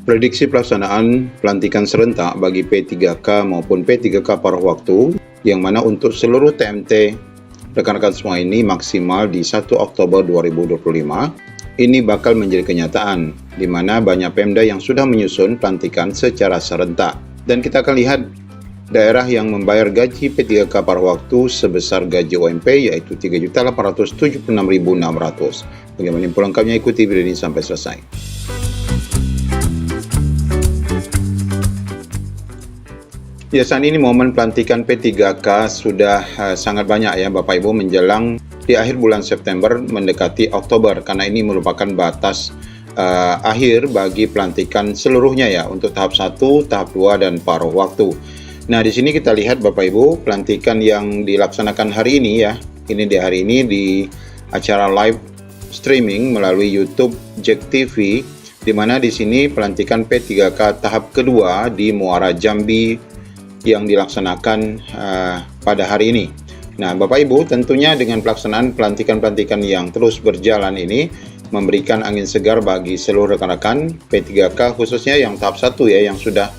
Prediksi pelaksanaan pelantikan serentak bagi P3K maupun P3K paruh waktu, yang mana untuk seluruh TMT rekan-rekan semua ini maksimal di 1 Oktober 2025, ini bakal menjadi kenyataan, di mana banyak Pemda yang sudah menyusun pelantikan secara serentak. Dan kita akan lihat daerah yang membayar gaji P3K paruh waktu sebesar gaji UMP, yaitu Rp3.876.600. Bagaimana info lengkapnya, ikuti video ini sampai selesai. Ya, saat ini momen pelantikan P3K sudah sangat banyak ya Bapak Ibu, menjelang di akhir bulan September mendekati Oktober, karena ini merupakan batas akhir bagi pelantikan seluruhnya ya, untuk tahap 1, tahap 2, dan paruh waktu. Nah, di sini kita lihat Bapak Ibu, pelantikan yang dilaksanakan hari ini ya, ini di hari ini di acara live streaming melalui YouTube JEK TV, di mana di sini pelantikan P3K tahap kedua di Muara Jambi yang dilaksanakan pada hari ini. Nah, Bapak Ibu, tentunya dengan pelaksanaan pelantikan-pelantikan yang terus berjalan ini memberikan angin segar bagi seluruh rekan-rekan P3K, khususnya yang tahap 1 ya, yang sudah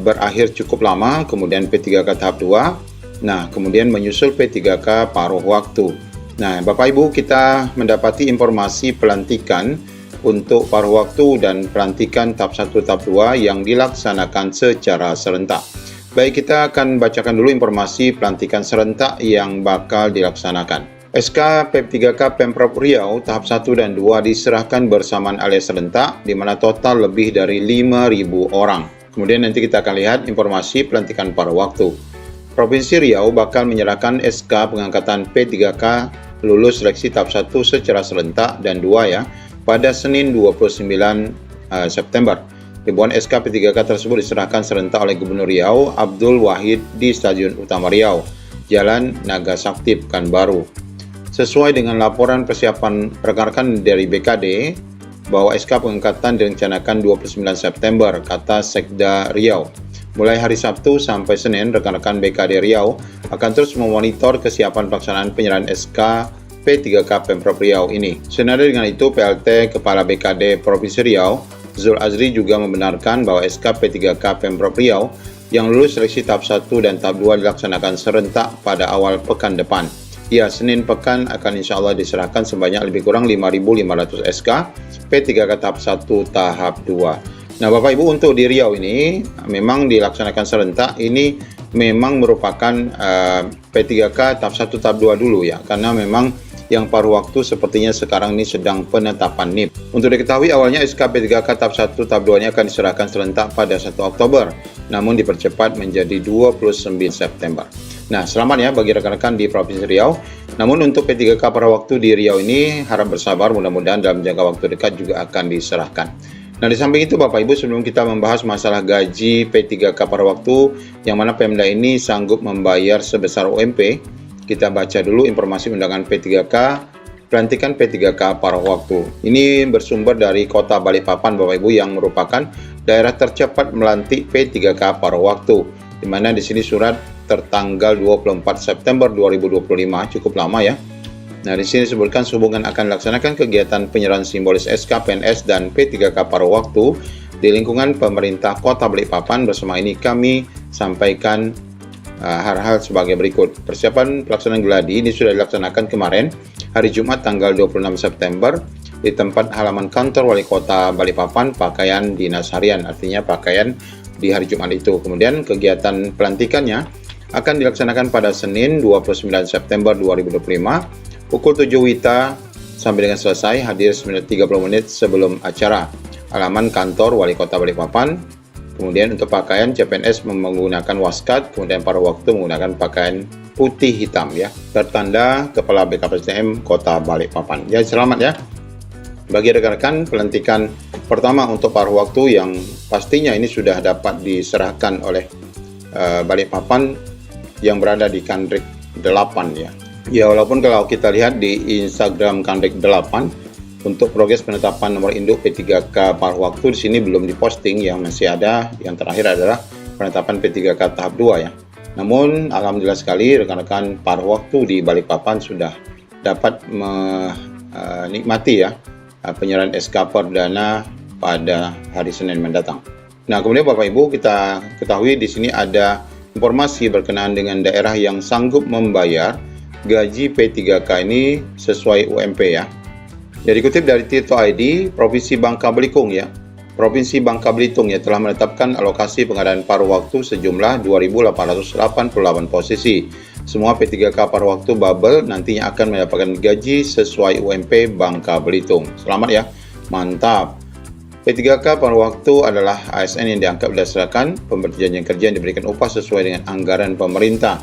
berakhir cukup lama, kemudian P3K tahap 2, nah kemudian menyusul P3K paruh waktu. Nah, Bapak Ibu, kita mendapati informasi pelantikan untuk paruh waktu dan pelantikan tahap 1, tahap 2 yang dilaksanakan secara serentak. Baik, kita akan bacakan dulu informasi pelantikan serentak yang bakal dilaksanakan. SK P3K Pemprov Riau tahap 1 dan 2 diserahkan bersamaan alias serentak, di mana total lebih dari 5.000 orang. Kemudian nanti kita akan lihat informasi pelantikan paruh waktu. Provinsi Riau bakal menyerahkan SK pengangkatan P3K lulus seleksi tahap 1 secara serentak dan 2 ya, pada Senin 29 September. Ribuan SK P3K tersebut diserahkan serentak oleh Gubernur Riau Abdul Wahid di Stadion Utama Riau, Jalan Naga Sakti, Pekanbaru. Sesuai dengan laporan persiapan rekan-rekan dari BKD, bahwa SK pengangkatan direncanakan 29 September, kata Sekda Riau. Mulai hari Sabtu sampai Senin, rekan-rekan BKD Riau akan terus memonitor kesiapan pelaksanaan penyerahan SK P3K Pemprov Riau ini. Senada dengan itu, PLT Kepala BKD Provinsi Riau Zul Azri juga membenarkan bahwa SK P3K Pemprov Riau yang lulus seleksi tahap 1 dan tahap 2 dilaksanakan serentak pada awal pekan depan. Ya, Senin pekan akan insya Allah diserahkan sebanyak lebih kurang 5.500 SK P3K tahap 1 tahap 2. Nah, Bapak Ibu, untuk di Riau ini memang dilaksanakan serentak, ini memang merupakan P3K tahap 1 tahap 2 dulu ya, karena memang yang paruh waktu sepertinya sekarang ini sedang penetapan NIP. Untuk diketahui, awalnya SK P3K tahap 1 tahap 2-nya akan diserahkan serentak pada 1 Oktober, namun dipercepat menjadi 29 September. Nah, selamat ya bagi rekan-rekan di Provinsi Riau. Namun untuk P3K paruh waktu di Riau ini harap bersabar, mudah-mudahan dalam jangka waktu dekat juga akan diserahkan. Nah, di samping itu Bapak Ibu, sebelum kita membahas masalah gaji P3K paruh waktu yang mana Pemda ini sanggup membayar sebesar UMP, kita baca dulu informasi undangan P3K, pelantikan P3K paruh waktu. Ini bersumber dari Kota Balikpapan Bapak Ibu, yang merupakan daerah tercepat melantik P3K paruh waktu. Di mana di sini surat tertanggal 24 September 2025, cukup lama ya. Nah, di sini disebutkan sehubungan akan dilaksanakan kegiatan penyerahan simbolis SK PNS dan P3K paruh waktu di lingkungan pemerintah Kota Balikpapan, bersama ini kami sampaikan hal-hal sebagai berikut. Persiapan pelaksanaan geladi ini sudah dilaksanakan kemarin hari Jumat tanggal 26 September di tempat halaman kantor Wali Kota Balikpapan, pakaian dinas harian, artinya pakaian di hari Jumat itu. Kemudian kegiatan pelantikannya akan dilaksanakan pada Senin 29 September 2025 pukul 7 WITA sampai dengan selesai, hadir 30 menit sebelum acara, halaman kantor Wali Kota Balikpapan. Kemudian untuk pakaian, CPNS menggunakan waskat, kemudian paruh waktu menggunakan pakaian putih hitam ya, bertanda Kepala BKPSDM Kota Balikpapan. Ya, selamat ya bagi rekan-rekan pelantikan pertama untuk paruh waktu yang pastinya ini sudah dapat diserahkan oleh Balikpapan yang berada di Kandrik 8 ya. Ya, walaupun kalau kita lihat di Instagram Kandrik 8, untuk progres penetapan nomor induk P3K paruh waktu di sini belum diposting, yang masih ada yang terakhir adalah penetapan P3K tahap 2 ya. Namun alhamdulillah sekali rekan-rekan paruh waktu di Balikpapan sudah dapat menikmati ya penyerahan SK perdana pada hari Senin mendatang. Nah, kemudian Bapak Ibu, kita ketahui di sini ada informasi berkenaan dengan daerah yang sanggup membayar gaji P3K ini sesuai UMP ya. Jadi dikutip dari Tirto ID, Provinsi Bangka Belitung ya. Provinsi Bangka Belitung ya telah menetapkan alokasi pengadaan paruh waktu sejumlah 2.888 posisi. Semua P3K paruh waktu bubble nantinya akan mendapatkan gaji sesuai UMP Bangka Belitung. Selamat ya, mantap. P3K paruh waktu adalah ASN yang diangkat berdasarkan pemberjanjian kerja yang diberikan upah sesuai dengan anggaran pemerintah.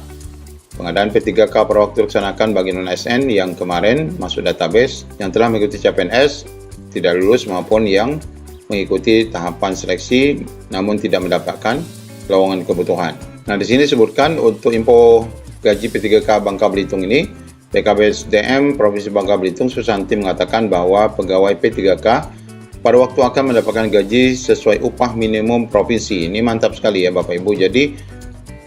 Pengadaan P3K paruh waktu dilaksanakan bagi non-ASN yang kemarin masuk database, yang telah mengikuti CPNS, tidak lulus maupun yang mengikuti tahapan seleksi namun tidak mendapatkan lowongan kebutuhan. Nah, di sini disebutkan untuk info gaji P3K Bangka Belitung ini, PKBSDM Provinsi Bangka Belitung Susanti mengatakan bahwa pegawai P3K pada waktu akan mendapatkan gaji sesuai upah minimum provinsi. Ini mantap sekali ya Bapak Ibu. Jadi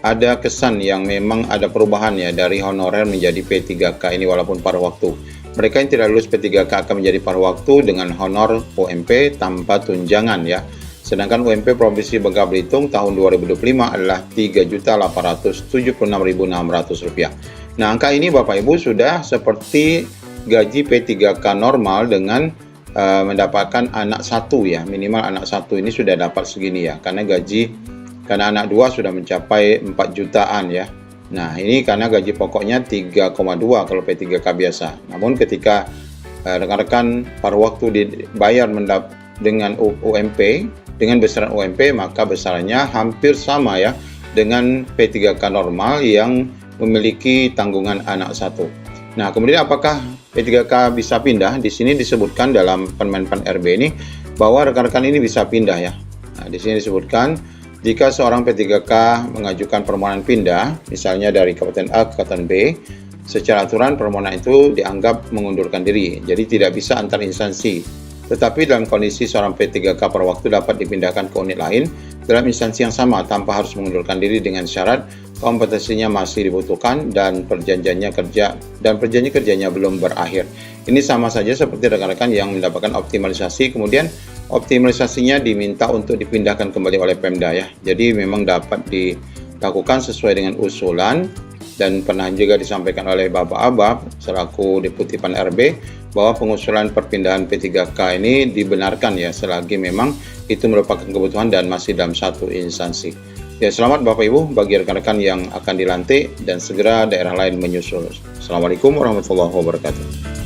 ada kesan yang memang ada perubahan ya dari honorer menjadi P3K ini walaupun paruh waktu. Mereka yang tidak lulus P3K akan menjadi paruh waktu dengan honor UMP tanpa tunjangan ya. Sedangkan UMP Provinsi Bangka Belitung tahun 2025 adalah Rp3.876.600. Nah, angka ini Bapak Ibu sudah seperti gaji P3K normal dengan mendapatkan anak satu ya, minimal anak satu ini sudah dapat segini ya, karena anak dua sudah mencapai 4 jutaan ya. Nah, ini karena gaji pokoknya 3,2 kalau P3K biasa. Namun ketika rekan-rekan paruh waktu dibayar dengan UMP, dengan besaran UMP, maka besarannya hampir sama ya dengan P3K normal yang memiliki tanggungan anak satu. Nah, kemudian apakah P3K bisa pindah? Di sini disebutkan dalam Permenpan RB ini bahwa rekan-rekan ini bisa pindah ya. Nah, di sini disebutkan jika seorang P3K mengajukan permohonan pindah, misalnya dari Kabupaten A ke Kabupaten B, secara aturan permohonan itu dianggap mengundurkan diri, jadi tidak bisa antar instansi. Tetapi dalam kondisi seorang P3K per waktu dapat dipindahkan ke unit lain dalam instansi yang sama tanpa harus mengundurkan diri dengan syarat kompetensinya masih dibutuhkan dan perjanjian kerjanya belum berakhir. Ini sama saja seperti rekan-rekan yang mendapatkan optimalisasi, kemudian optimalisasinya diminta untuk dipindahkan kembali oleh Pemda ya. Jadi memang dapat dilakukan sesuai dengan usulan, dan pernah juga disampaikan oleh Bapak Abab selaku Deputi Pan RB bahwa pengusulan perpindahan P3K ini dibenarkan ya selagi memang itu merupakan kebutuhan dan masih dalam satu instansi. Ya, selamat Bapak Ibu bagi rekan-rekan yang akan dilantik dan segera daerah lain menyusul. Assalamualaikum warahmatullahi wabarakatuh.